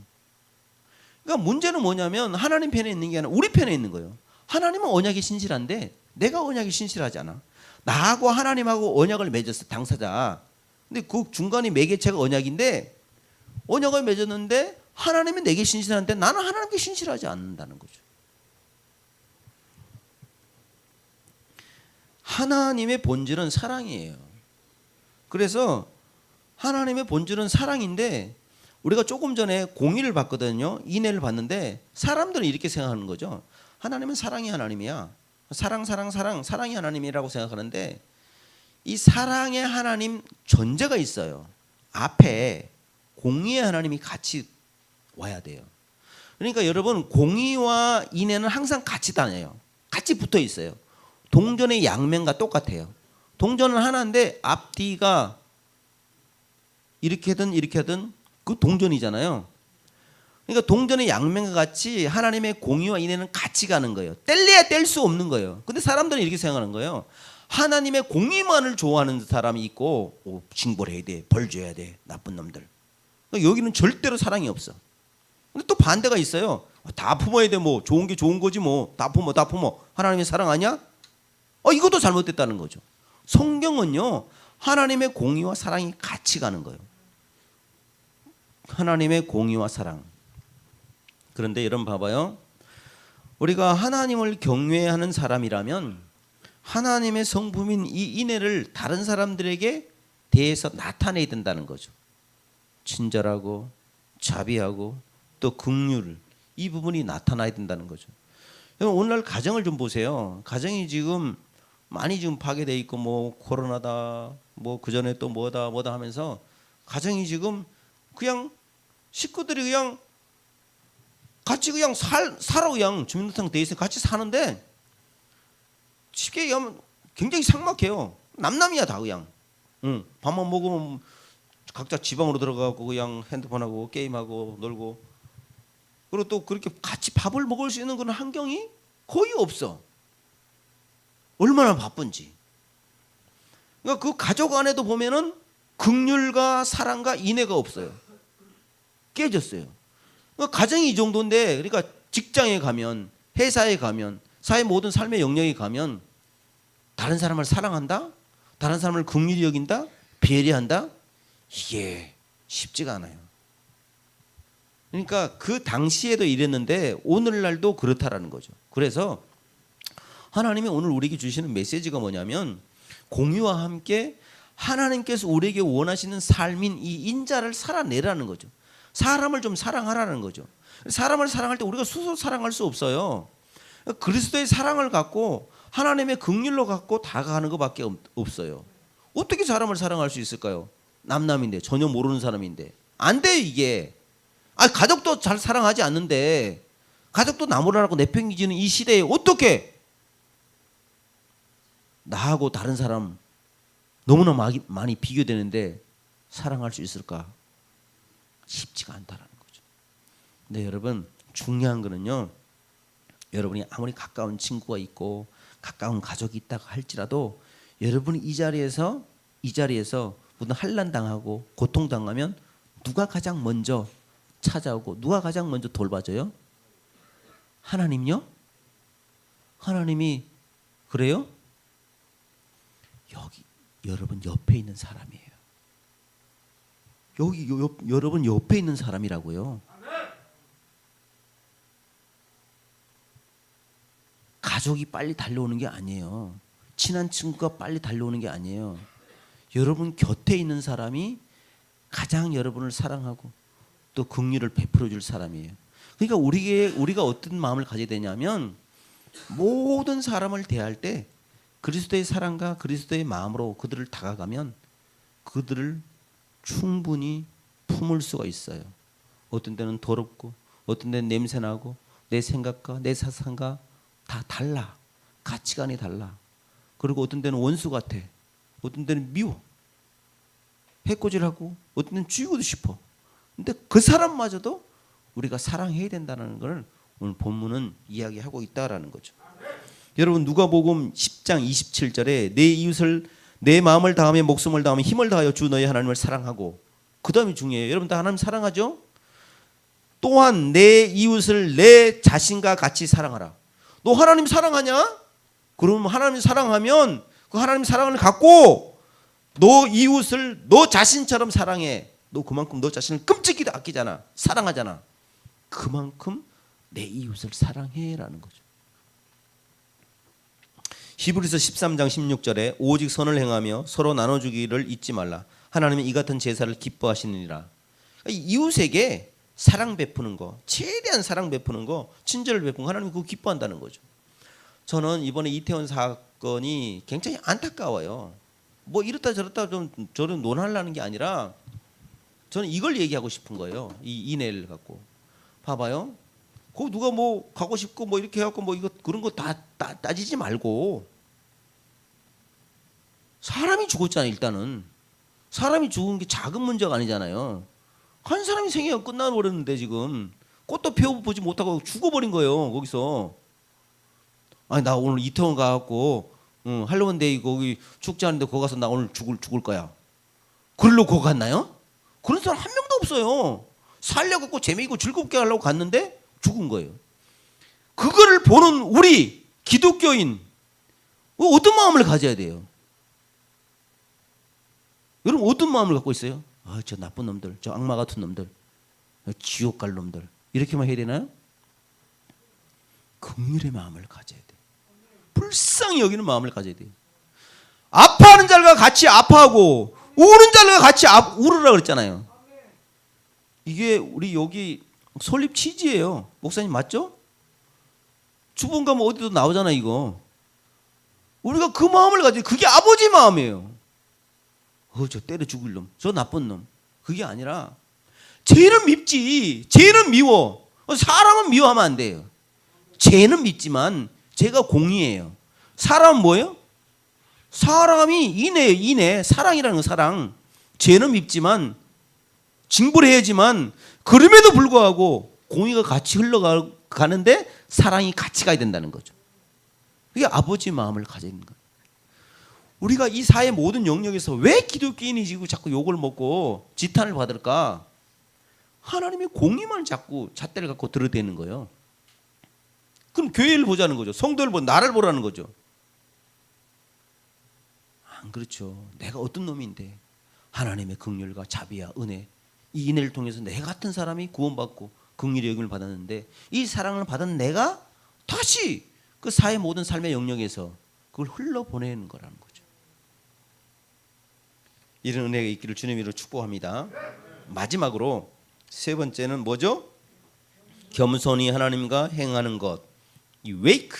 그러니까 문제는 뭐냐면 하나님 편에 있는 게 아니라 우리 편에 있는 거예요. 하나님은 언약이 신실한데 내가 언약이 신실하지 않아. 나하고 하나님하고 언약을 맺었어 당사자. 근데 그 중간에 매개체가 언약인데 언약을 맺었는데 하나님이 내게 신실한데 나는 하나님께 신실하지 않는다는 거죠. 하나님의 본질은 사랑이에요. 그래서 하나님의 본질은 사랑인데 우리가 조금 전에 공의를 봤거든요. 인애를 봤는데 사람들은 이렇게 생각하는 거죠. 하나님은 사랑이 하나님이야. 사랑이 하나님이라고 생각하는데 이 사랑의 하나님 전제가 있어요. 앞에 공의의 하나님이 같이 와야 돼요. 그러니까 여러분 공의와 인애는 항상 같이 다녀요. 같이 붙어 있어요. 동전의 양면과 똑같아요. 동전은 하나인데 앞뒤가 이렇게 하든 그 동전이잖아요. 그러니까 동전의 양면과 같이 하나님의 공의와 인애는 같이 가는 거예요. 뗄래야 뗄 수 없는 거예요. 근데 사람들은 이렇게 생각하는 거예요. 하나님의 공의만을 좋아하는 사람이 있고 징벌해야 돼, 벌 줘야 돼, 나쁜 놈들. 그러니까 여기는 절대로 사랑이 없어. 근데 또 반대가 있어요. 다 품어야 돼, 뭐 좋은 게 좋은 거지 뭐 다 품어. 하나님의 사랑 아니야? 이것도 잘못됐다는 거죠. 성경은요 하나님의 공의와 사랑이 같이 가는 거예요. 하나님의 공의와 사랑. 그런데 여러분 봐봐요. 우리가 하나님을 경외하는 사람이라면 하나님의 성품인 이 인애를 다른 사람들에게 대해서 나타내야 된다는 거죠. 친절하고 자비하고 또 긍휼, 이 부분이 나타나야 된다는 거죠. 오늘날 가정을 좀 보세요. 가정이 지금 많이 지금 파괴돼 있고 뭐 코로나다 뭐 그전에 또 뭐다 하면서 가정이 지금 그냥 식구들이 그냥 같이 그냥 살아 그냥 주민등록 돼 있어요. 같이 사는데 쉽게 얘기하면 굉장히 삭막해요. 남남이야 다 그냥. 밥만 먹으면 각자 지방으로 들어가고 그냥 핸드폰하고 게임하고 놀고. 그리고 또 그렇게 같이 밥을 먹을 수 있는 그런 환경이 거의 없어. 얼마나 바쁜지. 그러니까 그 가족 안에도 보면은 긍휼과 사랑과 인애가 없어요. 깨졌어요. 그러니까 가정이 이 정도인데, 그러니까 직장에 가면, 회사에 가면, 사회 모든 삶의 영역에 가면 다른 사람을 사랑한다? 다른 사람을 긍휼히 여긴다? 배려한다? 이게 쉽지가 않아요. 그러니까 그 당시에도 이랬는데 오늘날도 그렇다라는 거죠. 그래서 하나님이 오늘 우리에게 주시는 메시지가 뭐냐면 공의와 함께 하나님께서 우리에게 원하시는 삶인 이 인자를 살아내라는 거죠. 사람을 좀 사랑하라는 거죠. 사람을 사랑할 때 우리가 스스로 사랑할 수 없어요. 그리스도의 사랑을 갖고 하나님의 긍휼로 갖고 다가가는 것밖에 없어요. 어떻게 사람을 사랑할 수 있을까요? 남남인데 전혀 모르는 사람인데 안 돼요 이게. 가족도 잘 사랑하지 않는데 가족도 나무라고 내팽개치는 이 시대에 어떻게 나하고 다른 사람 너무나 많이 비교되는데 사랑할 수 있을까? 쉽지가 않다라는 거죠. 근데 여러분 중요한 거는요. 여러분이 아무리 가까운 친구가 있고 가까운 가족이 있다고 할지라도 여러분이 이 자리에서 무슨 환난 당하고 고통 당하면 누가 가장 먼저 찾아오고 누가 가장 먼저 돌봐줘요? 하나님요? 하나님이 그래요? 여러분 옆에 있는 사람이에요. 여러분 옆에 있는 사람이라고요. 가족이 빨리 달려오는 게 아니에요. 친한 친구가 빨리 달려오는 게 아니에요. 여러분 곁에 있는 사람이 가장 여러분을 사랑하고 또 긍휼을 베풀어 줄 사람이에요. 그러니까 우리가 어떤 마음을 가져야 되냐면 모든 사람을 대할 때 그리스도의 사랑과 그리스도의 마음으로 그들을 다가가면 그들을 충분히 품을 수가 있어요. 어떤 때는 더럽고 어떤 때는 냄새나고 내 생각과 내 사상과 다 달라. 가치관이 달라. 그리고 어떤 때는 원수 같아. 어떤 때는 미워. 해코지하고 어떤 때는 죽이고도 싶어. 근데 그 사람마저도 우리가 사랑해야 된다는 걸 오늘 본문은 이야기하고 있다라는 거죠. 여러분 누가복음 10장 27절에 내 이웃을 내 마음을 다하며 목숨을 다하며 힘을 다하여 주 너희 하나님을 사랑하고, 그 다음이 중요해요. 여러분 다 하나님 사랑하죠? 또한 내 이웃을 내 자신과 같이 사랑하라. 너 하나님 사랑하냐? 그럼 하나님 사랑하면 그 하나님 사랑을 갖고 너 이웃을 너 자신처럼 사랑해. 너 그만큼 너 자신을 끔찍이도 아끼잖아. 사랑하잖아. 그만큼 내 이웃을 사랑해라는 거죠. 히브리서 13장 16절에 오직 선을 행하며 서로 나눠주기를 잊지 말라. 하나님이 이 같은 제사를 기뻐하시느니라. 이웃에게 사랑 베푸는 거, 최대한 사랑 베푸는 거, 친절을 베푸는 거, 하나님이 그거 기뻐한다는 거죠. 저는 이번에 이태원 사건이 굉장히 안타까워요. 뭐 이렇다 저렇다 좀 저는 논하려는 게 아니라 저는 이걸 얘기하고 싶은 거예요. 이 이내를 갖고 봐봐요. 그 누가 뭐 가고 싶고 뭐 이렇게 해갖고 뭐 이거 그런 거 다 따지지 말고, 사람이 죽었잖아요. 일단은 사람이 죽은 게 작은 문제가 아니잖아요. 한 사람이 생애가 끝나버렸는데 지금 꽃도 피워보지 못하고 죽어버린 거예요. 거기서 아니 나 오늘 이태원 가갖고 할로윈데이 거기 축제하는데 거기 가서 나 오늘 죽을 거야. 그러려고 거기 갔나요? 그런 사람 한 명도 없어요. 살려갖고 재미있고 즐겁게 하려고 갔는데 죽은 거예요. 그거를 보는 우리 기독교인 어떤 마음을 가져야 돼요? 여러분 어떤 마음을 갖고 있어요? 아, 저 나쁜 놈들, 저 악마 같은 놈들, 지옥 갈 놈들, 이렇게만 해야 되나요? 긍휼의 마음을 가져야 돼요. 불쌍히 여기는 마음을 가져야 돼요. 아파하는 자들과 같이 아파하고 우는 자들과 같이 울으라 그랬잖아요. 이게 우리 여기 설립 취지예요. 목사님 맞죠? 주본 가면 어디도 나오잖아 이거. 우리가 그 마음을 가지고, 그게 아버지 마음이에요. 저 때려 죽일 놈, 저 나쁜 놈. 그게 아니라 죄는 밉지, 죄는 미워. 사람은 미워하면 안 돼요. 죄는 밉지만 죄가 공의예요. 사람은 뭐예요? 사람이 인해예요. 인해. 사랑이라는 건 사랑. 죄는 밉지만 징벌을 해야지만 그럼에도 불구하고 공의가 같이 흘러가는데 사랑이 같이 가야 된다는 거죠. 그게 아버지 마음을 가지는 거예요. 우리가 이 사회 모든 영역에서 왜 기독교인이 지금 자꾸 욕을 먹고 지탄을 받을까? 하나님의 공의만 자꾸 잣대를 갖고 들어대는 거예요. 그럼 교회를 보자는 거죠. 성도를 보고 나를 보라는 거죠. 안 그렇죠. 내가 어떤 놈인데 하나님의 긍휼과 자비와 은혜, 이 은혜를 통해서 내 같은 사람이 구원받고 긍휼의 여김을 받았는데 이 사랑을 받은 내가 다시 그 사회 모든 삶의 영역에서 그걸 흘러보내는 거라는 거죠. 이런 은혜가 있기를 주님 이름으로 축복합니다. 마지막으로 세 번째는 뭐죠? 겸손히 하나님과 행하는 것. 이 wake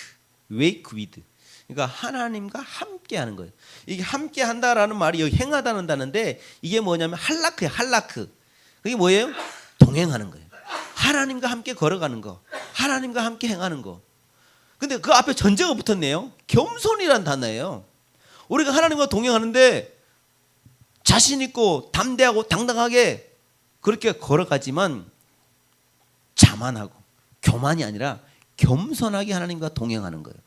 with. 그러니까 하나님과 함께하는 거예요. 이게 함께한다라는 말이 여기 행하다는 단어인데 이게 뭐냐면 할라크예요. 할라크. 그게 뭐예요? 동행하는 거예요. 하나님과 함께 걸어가는 거, 하나님과 함께 행하는 거. 근데 그 앞에 전제가 붙었네요. 겸손이란 단어예요. 우리가 하나님과 동행하는데 자신 있고 담대하고 당당하게 그렇게 걸어가지만 자만하고 교만이 아니라 겸손하게 하나님과 동행하는 거예요.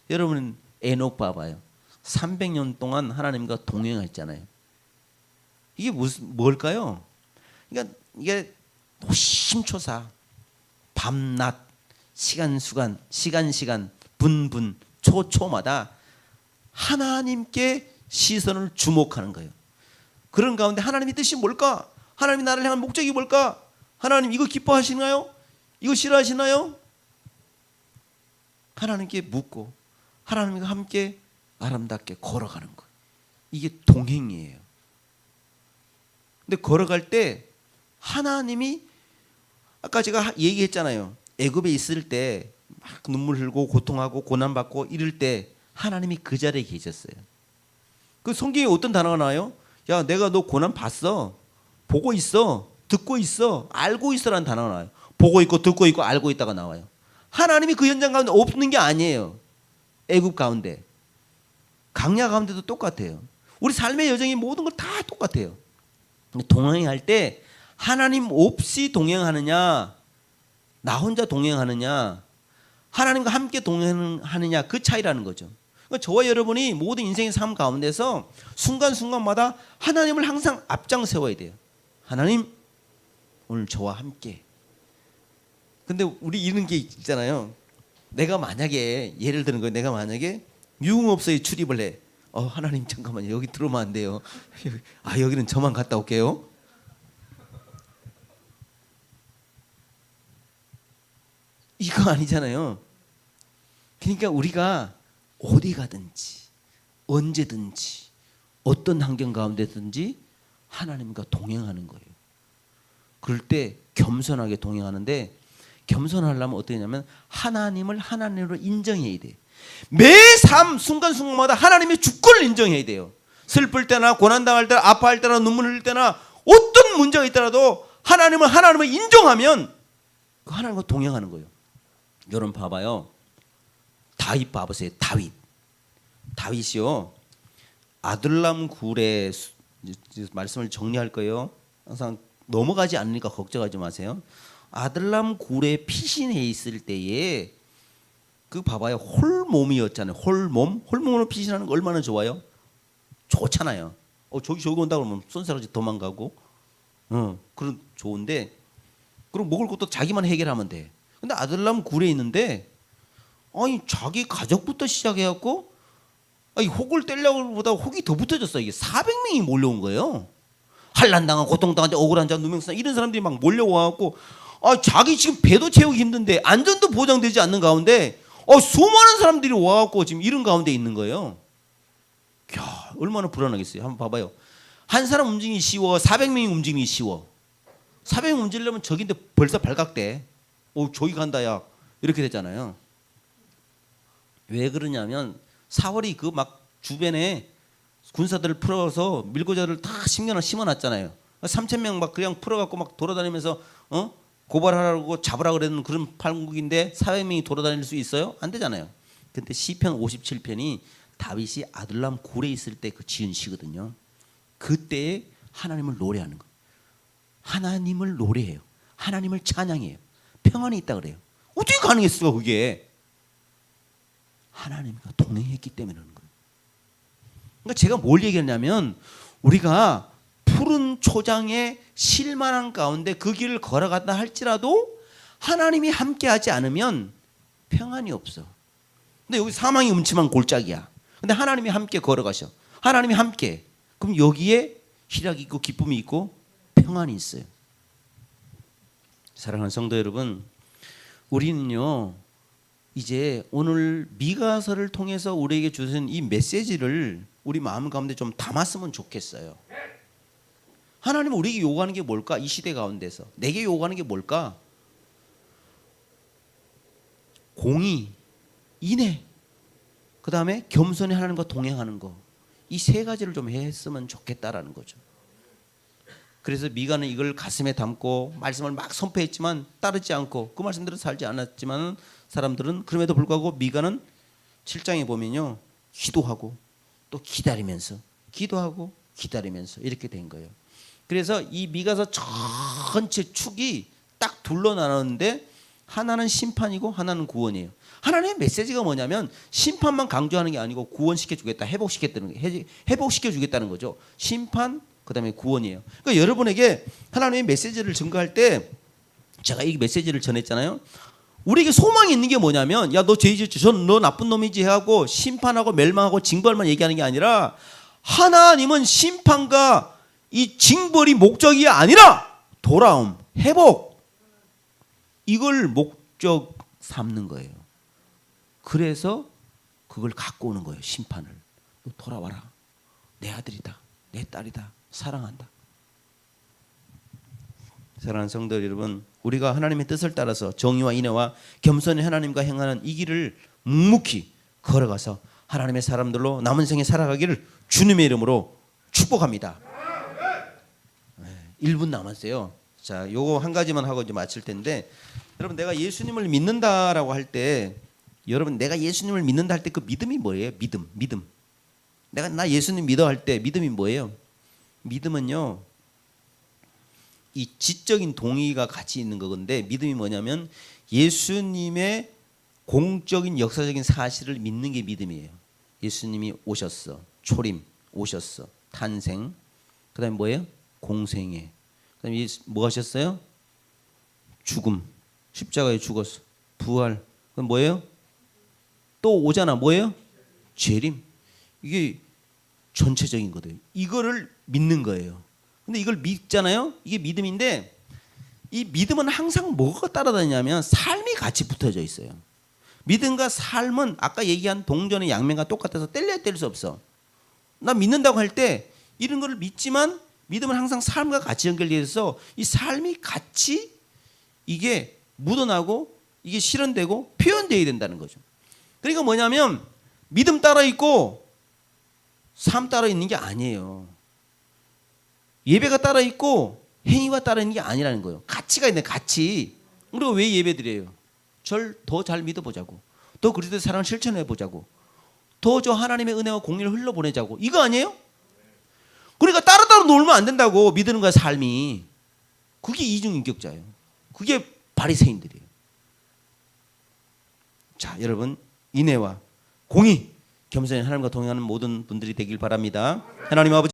여러분 에녹 봐봐요. 300년 동안 하나님과 동행했잖아요. 이게 뭘까요? 그러니까 이게 노심초사, 밤낮, 시간, 분분, 초마다 하나님께 시선을 주목하는 거예요. 그런 가운데 하나님의 뜻이 뭘까? 하나님이 나를 향한 목적이 뭘까? 하나님 이거 기뻐하시나요? 이거 싫어하시나요? 하나님께 묻고 하나님과 함께 아름답게 걸어가는 거예요. 이게 동행이에요. 근데 걸어갈 때 하나님이 아까 제가 얘기했잖아요. 애굽에 있을 때 막 눈물 흘고 고통하고 고난받고 이럴 때 하나님이 그 자리에 계셨어요. 그 성경에 어떤 단어가 나와요? 야, 내가 너 고난 봤어. 보고 있어. 듣고 있어. 알고 있어라는 단어가 나와요. 보고 있고 듣고 있고 알고 있다가 나와요. 하나님이 그 현장 가운데 없는 게 아니에요. 애굽 가운데. 강야 가운데도 똑같아요. 우리 삶의 여정이 모든 걸 다 똑같아요. 동행할 때 하나님 없이 동행하느냐, 나 혼자 동행하느냐, 하나님과 함께 동행하느냐, 그 차이라는 거죠. 그러니까 저와 여러분이 모든 인생의 삶 가운데서 순간순간마다 하나님을 항상 앞장 세워야 돼요. 하나님, 오늘 저와 함께. 근데 우리 이런 게 있잖아요. 내가 만약에 예를 드는 거예요. 내가 만약에 유흥업소에 출입을 해. 하나님 잠깐만요. 여기 들어오면 안 돼요. 여기는 저만 갔다 올게요. 이거 아니잖아요. 그러니까 우리가 어디 가든지 언제든지 어떤 환경 가운데든지 하나님과 동행하는 거예요. 그럴 때 겸손하게 동행하는데, 겸손하려면 어떻게 하냐면 하나님을 하나님으로 인정해야 돼요. 매 삶 순간순간마다 하나님의 주권을 인정해야 돼요. 슬플 때나 고난당할 때나 아파할 때나 눈물 흘릴 때나 어떤 문제가 있더라도 하나님을 인정하면 그 하나님과 동행하는 거예요. 여러분 봐봐요. 다윗 봐보세요. 다윗이요. 아둘람 굴에 말씀을 정리할 거예요. 항상 넘어가지 않으니까 걱정하지 마세요. 아둘람 굴에 피신해 있을 때에 그 봐봐요. 홀몸이었잖아요. 홀몸으로 피신하는 거 얼마나 좋아요? 좋잖아요. 저기 온다 그러면 쏜살같이 도망가고, 그런 좋은데, 그럼 먹을 것도 자기만 해결하면 돼. 근데 아둘람 굴에 있는데, 자기 가족부터 시작해갖고, 혹을 떼려고 보다 혹이 더 붙어졌어. 이게 400명이 몰려온 거예요. 환난당한 고통당한 자 억울한 자 누명상 이런 사람들이 막 몰려와갖고, 자기 지금 배도 채우기 힘든데 안전도 보장되지 않는 가운데 수많은 사람들이 와갖고 지금 이런 가운데 있는 거예요. 얼마나 불안하겠어요. 한번 봐봐요. 한 사람 움직이기 쉬워, 400명이 움직이기 쉬워. 400명 움직이려면 저긴데 벌써 발각돼. 저기 간다 야, 이렇게 되잖아요. 왜 그러냐면 4월이 그 막 주변에 군사들을 풀어서 밀고자를 다 심어놨잖아요. 3,000명 막 그냥 풀어갖고 막 돌아다니면서 고발하라고 잡으라고 그랬는 그런 판국인데 400명이 돌아다닐 수 있어요? 안 되잖아요. 근데 시편 57편이 다윗이 아둘람 굴에 있을 때 그 지은 시거든요. 그때에 하나님을 노래하는 거예요. 하나님을 노래해요. 하나님을 찬양해요. 평안이 있다 그래요. 어떻게 가능했어 그게? 하나님과 동행했기 때문에 그런 거예요. 그러니까 제가 뭘 얘기했냐면, 우리가 푸른 초장에 실만한 가운데 그 길을 걸어간다 할지라도 하나님이 함께하지 않으면 평안이 없어. 근데 여기 사망이 음침한 골짜기야. 근데 하나님이 함께 걸어가셔. 하나님이 함께. 그럼 여기에 희락이 있고 기쁨이 있고 평안이 있어요. 사랑하는 성도 여러분, 우리는요 이제 오늘 미가서를 통해서 우리에게 주신 이 메시지를 우리 마음 가운데 좀 담았으면 좋겠어요. 하나님은 우리에게 요구하는 게 뭘까? 이 시대 가운데서 내게 요구하는 게 뭘까? 공의, 인애, 그 다음에 겸손히 하나님과 동행하는 거, 이 세 가지를 좀 했으면 좋겠다라는 거죠. 그래서 미가는 이걸 가슴에 담고 말씀을 막 선포했지만 따르지 않고 그 말씀대로 살지 않았지만, 사람들은 그럼에도 불구하고 미가는 7장에 보면요 기도하고 또 기다리면서 기도하고 기다리면서 이렇게 된 거예요. 그래서 이 미가서 전체 축이 딱 둘로 나눴는데, 하나는 심판이고 하나는 구원이에요. 하나님의 메시지가 뭐냐면 심판만 강조하는 게 아니고 구원시켜 주겠다, 회복시켜 주겠다는 거죠. 심판, 그다음에 구원이에요. 그러니까 여러분에게 하나님의 메시지를 증거할 때 제가 이 메시지를 전했잖아요. 우리에게 소망이 있는 게 뭐냐면, 야 너 죄 짓지, 너 나쁜 놈이지 하고 심판하고 멸망하고 징벌만 얘기하는 게 아니라 하나님은 심판과 이 징벌이 목적이 아니라 돌아옴, 회복, 이걸 목적 삼는 거예요. 그래서 그걸 갖고 오는 거예요. 심판을. 너 돌아와라. 내 아들이다. 내 딸이다. 사랑한다. 사랑하는 성도 여러분, 우리가 하나님의 뜻을 따라서 정의와 인애와 겸손히 하나님과 행하는 이 길을 묵묵히 걸어가서 하나님의 사람들로 남은 생에 살아가기를 주님의 이름으로 축복합니다. 1분 남았어요. 자, 요거 한 가지만 하고 이제 마칠 텐데, 여러분 내가 예수님을 믿는다라고 할 때, 여러분 내가 예수님을 믿는다 할 때 그 믿음이 뭐예요? 믿음. 내가 나 예수님 믿어 할 때 믿음이 뭐예요? 믿음은요, 이 지적인 동의가 같이 있는 거건데, 믿음이 뭐냐면 예수님의 공적인 역사적인 사실을 믿는 게 믿음이에요. 예수님이 오셨어, 초림, 오셨어, 탄생, 그다음에 뭐예요? 공생애, 그다음에 뭐 하셨어요? 죽음, 십자가에 죽었어, 부활, 그럼 뭐예요? 또 오잖아, 뭐예요? 재림. 이게 전체적인 거예요. 이거를 믿는 거예요. 근데 이걸 믿잖아요. 이게 믿음인데, 이 믿음은 항상 뭐가 따라다니냐면 삶이 같이 붙어져 있어요. 믿음과 삶은 아까 얘기한 동전의 양면과 똑같아서 뗄래야 뗄 수 없어. 나 믿는다고 할 때 이런 거를 믿지만, 믿음은 항상 삶과 같이 연결되어 있어서 이 삶이 같이 이게 묻어나고 이게 실현되고 표현되어야 된다는 거죠. 그러니까 뭐냐면 믿음 따라 있고 삶 따라 있는 게 아니에요. 예배가 따라 있고 행위가 따라 있는 게 아니라는 거예요. 가치가 있네, 가치. 우리가 왜 예배 드려요? 절 더 잘 믿어보자고, 더 그리스도의 사랑을 실천해 보자고, 더 저 하나님의 은혜와 공의를 흘러보내자고, 이거 아니에요? 그러니까 따로따로 놀면 안 된다고. 믿는 거야, 삶이. 그게 이중인격자예요. 그게 바리새인들이에요. 자, 여러분, 인애와 공의, 겸손히 하나님과 동행하는 모든 분들이 되길 바랍니다. 하나님 아버지,